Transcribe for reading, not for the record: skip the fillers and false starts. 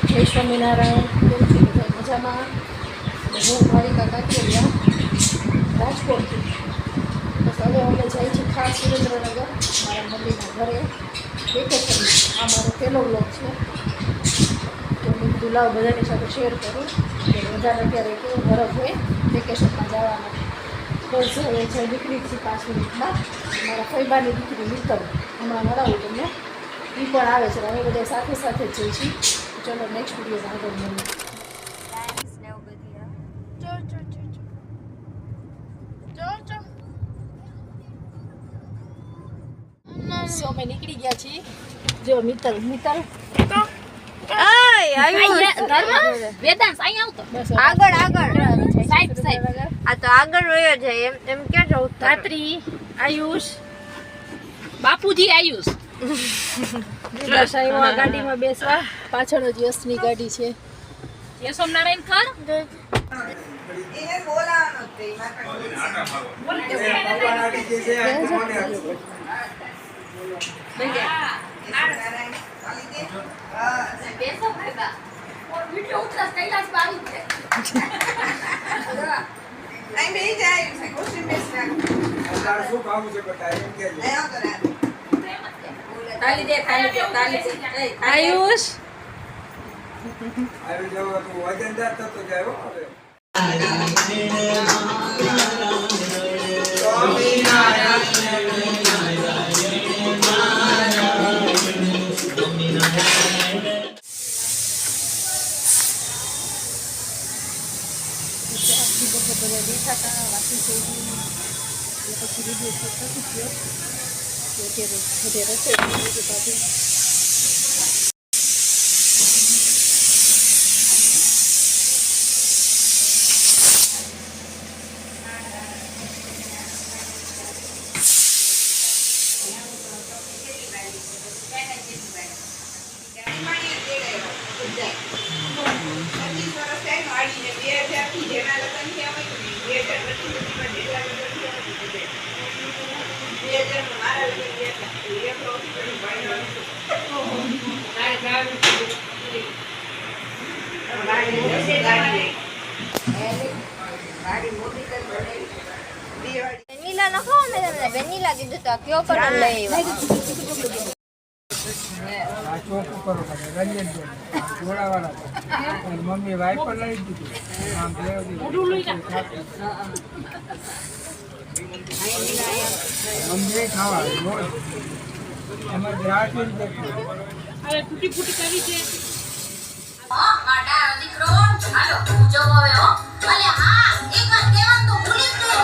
જય સ્વામિનારાયણ. કેમ છે બધા મજામાં? હું મારી કાકેરિયા રાજકોટથી. બસ હવે અમે જઈએ છીએ ખાસ સુરેન્દ્રનગર મારા મમ્મીના ઘરે વેકેશનમાં. આ મારો પહેલો બ્લોગ છે તો મેં કીધું લાવ બધાની સાથે શેર કરું કે બધાને અત્યારે કેવું બરફ હોય વેકેશનમાં જવાના. બસ હવે છે દીકરી છે 5 મિનિટમાં મારા ફૈબાની દીકરી મિત્તલ હમણાં મળાવું તમને. એ પણ આવે છે. અમે બધા સાથે સાથે જ જઈએ છીએ. ચલો નેક્સ્ટ વિડીયોમાં આગળ મળીએ. સો અમે નીકળી ગયા છીએ. જો મિત્તલ આયુષ બાપુજી આયુષ ગાડીમાં બેસવા. પાછળ જ યશની ગાડી છે. યશોમનારાયણ ખર આયુષ બધા બેઠા હતા વાસી થઈ ગઈ પછી વિડીયો શૂટ નથી થયો તો અત્યારે બધે રસોઈ પાછી વેનીલા નખો ને તમને વેનીલા કીધું તો કયો પણ લઈ મમ્મી વાઈપર લઈ દીધું મમ્મી ખાવા એમાં ગ્રાહક તૂટી ફૂટી કરી છે. હાલો જો હવે હો ભલે હા એક વાર કેવાનું તો ભૂલી જ ગયો.